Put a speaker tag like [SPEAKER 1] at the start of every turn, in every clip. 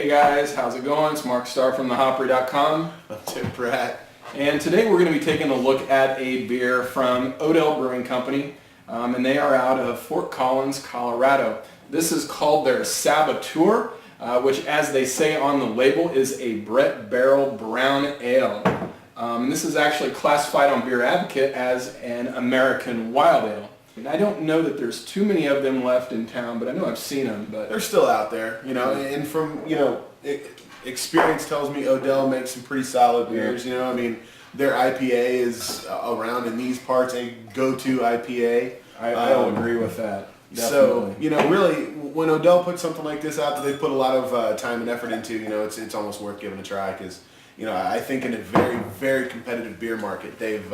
[SPEAKER 1] Hey guys, how's it going? It's Mark Starr from the Hopry.com.
[SPEAKER 2] I'm Tim Pratt.
[SPEAKER 1] And today we're going to be taking a look at a beer from Odell Brewing Company, and they are out of Fort Collins, Colorado. This is called their Saboteur, which, as they say on the label, is a Brett Barrel Brown Ale. And this is actually classified on Beer Advocate as an American Wild Ale. And I don't know that there's too many of them left in town, but I know I've seen them. But
[SPEAKER 2] they're still out there, and from, experience tells me Odell makes some pretty solid beers, their IPA is around in these parts a go-to IPA.
[SPEAKER 1] I'll agree with that. Definitely.
[SPEAKER 2] So, really, when Odell puts something like this out that they put a lot of time and effort into, it's almost worth giving a try because, I think in a very, very competitive beer market, they've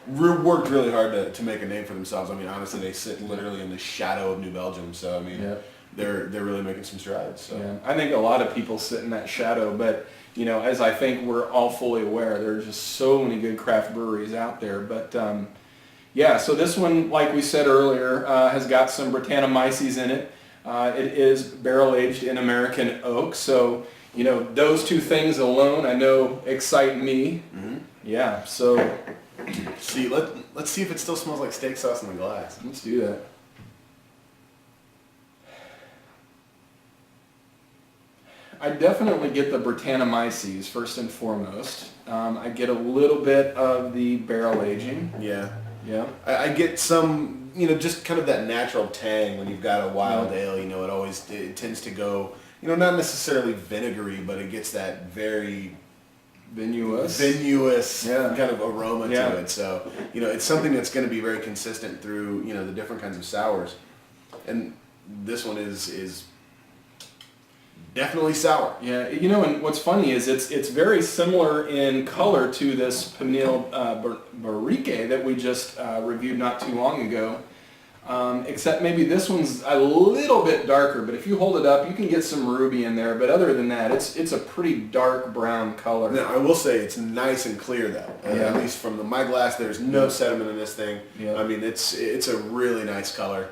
[SPEAKER 2] worked really hard to make a name for themselves. I mean, honestly, they sit literally in the shadow of New Belgium, so, they're really making some strides. So.
[SPEAKER 1] Yeah. I think a lot of people sit in that shadow, but, as I think we're all fully aware, there's just so many good craft breweries out there. But, so this one, like we said earlier, has got some Brettanomyces in it. It is barrel-aged in American oak, so... those two things alone, I know, excite me.
[SPEAKER 2] Mm-hmm.
[SPEAKER 1] Yeah, so...
[SPEAKER 2] See, let's see if it still smells like steak sauce in the glass.
[SPEAKER 1] Let's do that. I definitely get the Brettanomyces, first and foremost. I get a little bit of the barrel aging.
[SPEAKER 2] Yeah.
[SPEAKER 1] Yeah.
[SPEAKER 2] I get some, just kind of that natural tang when you've got a wild ale. It tends to go... not necessarily vinegary, but it gets that very
[SPEAKER 1] vinous
[SPEAKER 2] kind of aroma to it. So, it's something that's going to be very consistent through, the different kinds of sours. And this one is definitely sour.
[SPEAKER 1] Yeah, and what's funny is it's very similar in color to this Pinot Barrique that we just reviewed not too long ago. Except maybe this one's a little bit darker, but if you hold it up, you can get some ruby in there. But other than that, it's a pretty dark brown color.
[SPEAKER 2] Now, I will say it's nice and clear, though. At least from my glass, there's no sediment in this thing.
[SPEAKER 1] Yeah.
[SPEAKER 2] I mean, it's a really nice color.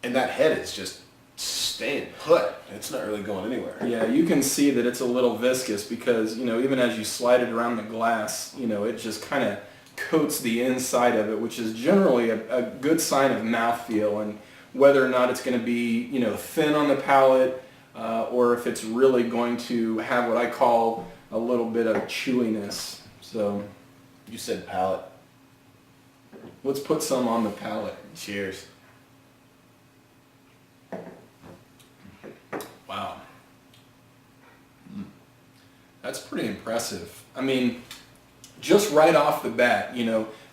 [SPEAKER 2] And that head is just staying put. It's not really going anywhere.
[SPEAKER 1] Yeah, you can see that it's a little viscous because, even as you slide it around the glass, it just kind of coats the inside of it, which is generally a good sign of mouthfeel, and whether or not it's going to be thin on the palate or if it's really going to have what I call a little bit of chewiness. So
[SPEAKER 2] you said palate.
[SPEAKER 1] Let's put some on the palate.
[SPEAKER 2] Cheers.
[SPEAKER 1] Wow. That's pretty impressive. I mean, just right off the bat,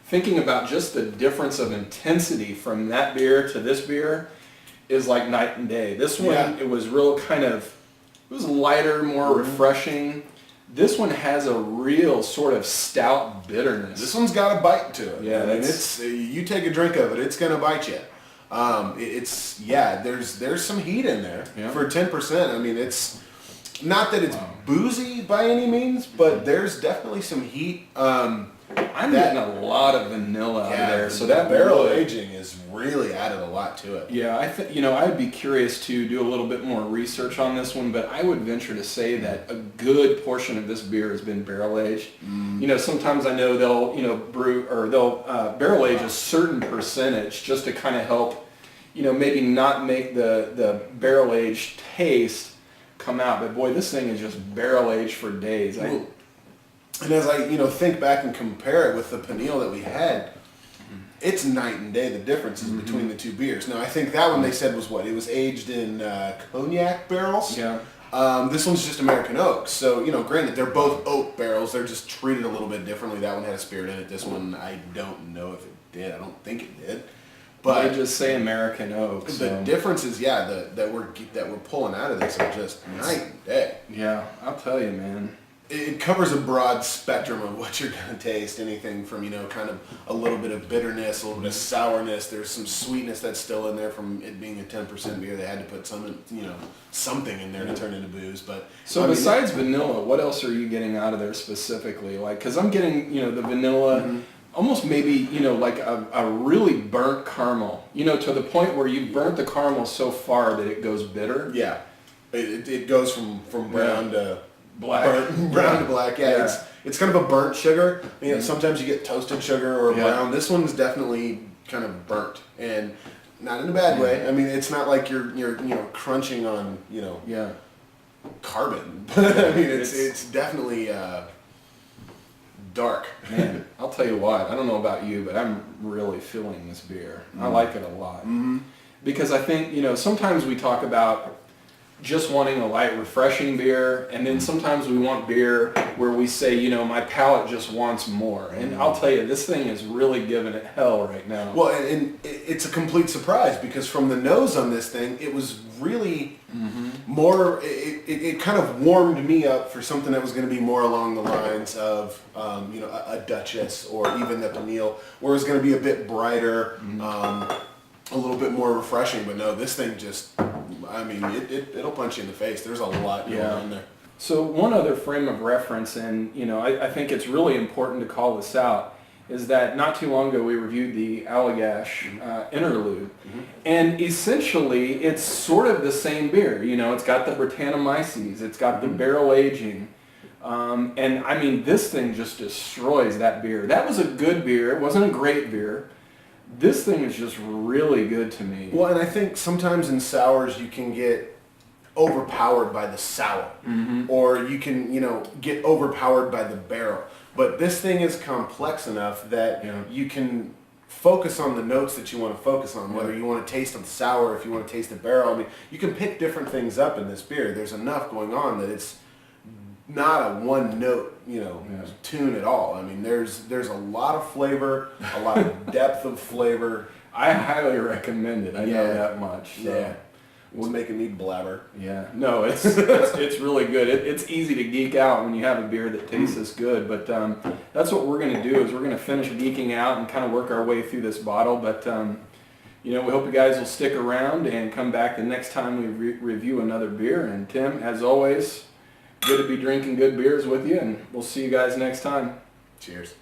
[SPEAKER 1] thinking about just the difference of intensity from that beer to this beer is like night and day. This one, it was it was lighter, more refreshing. This one has a real sort of stout bitterness.
[SPEAKER 2] This one's got a bite to it.
[SPEAKER 1] Yeah,
[SPEAKER 2] I mean, you take a drink of it, it's gonna bite you. There's some heat in there for 10%. I mean, it's not that it's boozy by any means, but there's definitely some heat.
[SPEAKER 1] I'm getting a lot of vanilla out of there, so that
[SPEAKER 2] barrel aging is really added a lot to it.
[SPEAKER 1] Yeah, I'd be curious to do a little bit more research on this one, but I would venture to say that a good portion of this beer has been barrel aged. Sometimes I know they'll brew or they'll barrel age a certain percentage just to kind of help, maybe not make the barrel aged taste come out, but boy, this thing is just barrel aged for days.
[SPEAKER 2] And as I think back and compare it with the Peniel that we had, it's night and day the differences between the two beers. Now I think that one they said was it was aged in cognac barrels.
[SPEAKER 1] Yeah.
[SPEAKER 2] This one's just American oak. So granted they're both oak barrels. They're just treated a little bit differently. That one had a spirit in it. This one I don't know if it did. I don't think it did.
[SPEAKER 1] But I just say American oak.
[SPEAKER 2] The differences, that we're pulling out of this are just night and day.
[SPEAKER 1] Yeah, I'll tell you, man.
[SPEAKER 2] It covers a broad spectrum of what you're going to taste. Anything from kind of a little bit of bitterness, a little bit of sourness. There's some sweetness that's still in there from it being a 10% beer. They had to put something in there to turn into booze. But
[SPEAKER 1] so besides vanilla, what else are you getting out of there specifically? Like, because I'm getting the vanilla. Almost maybe, like a really burnt caramel, to the point where you burnt the caramel so far that it goes bitter.
[SPEAKER 2] Yeah. It goes from brown to
[SPEAKER 1] black.
[SPEAKER 2] Brown to black. Yeah, it's kind of a burnt sugar. You know, sometimes you get toasted sugar or brown. This one's definitely kind of burnt, and not in a bad way. I mean, it's not like you're crunching on carbon, but I mean it's definitely dark.
[SPEAKER 1] Man, I'll tell you what. I don't know about you, but I'm really feeling this beer. I like it a lot because I think sometimes we talk about just wanting a light, refreshing beer, and then sometimes we want beer where we say, my palate just wants more. And I'll tell you, this thing is really giving it hell right now.
[SPEAKER 2] Well, and it's a complete surprise because from the nose on this thing, it was really more. It kind of warmed me up for something that was going to be more along the lines of, a Duchess or even the Peniel, where it was going to be a bit brighter. A little bit more refreshing, but no, this thing just, I mean, it'll punch you in the face. There's a lot going on there.
[SPEAKER 1] So one other frame of reference, and I think it's really important to call this out, is that not too long ago we reviewed the Allagash Interlude, and essentially it's sort of the same beer. It's got the Brettanomyces, it's got the barrel aging, and I mean, this thing just destroys that beer. That was a good beer. It wasn't a great beer. This thing is just really good to me.
[SPEAKER 2] Well, and I think sometimes in sours you can get overpowered by the sour, or you can, get overpowered by the barrel. But this thing is complex enough that you can focus on the notes that you want to focus on, whether you want to taste the sour, if you want to taste the barrel. I mean, you can pick different things up in this beer. There's enough going on that it's not a one note, tune at all. I mean, there's a lot of flavor, a lot of depth of flavor.
[SPEAKER 1] I highly recommend it. I know that much. So.
[SPEAKER 2] Yeah. It's making me blabber.
[SPEAKER 1] Yeah. No, it's really good. It's easy to geek out when you have a beer that tastes this good. But that's what we're going to do is we're going to finish geeking out and kind of work our way through this bottle. But we hope you guys will stick around and come back the next time we review another beer. And Tim, as always, good to be drinking good beers with you, and we'll see you guys next time.
[SPEAKER 2] Cheers.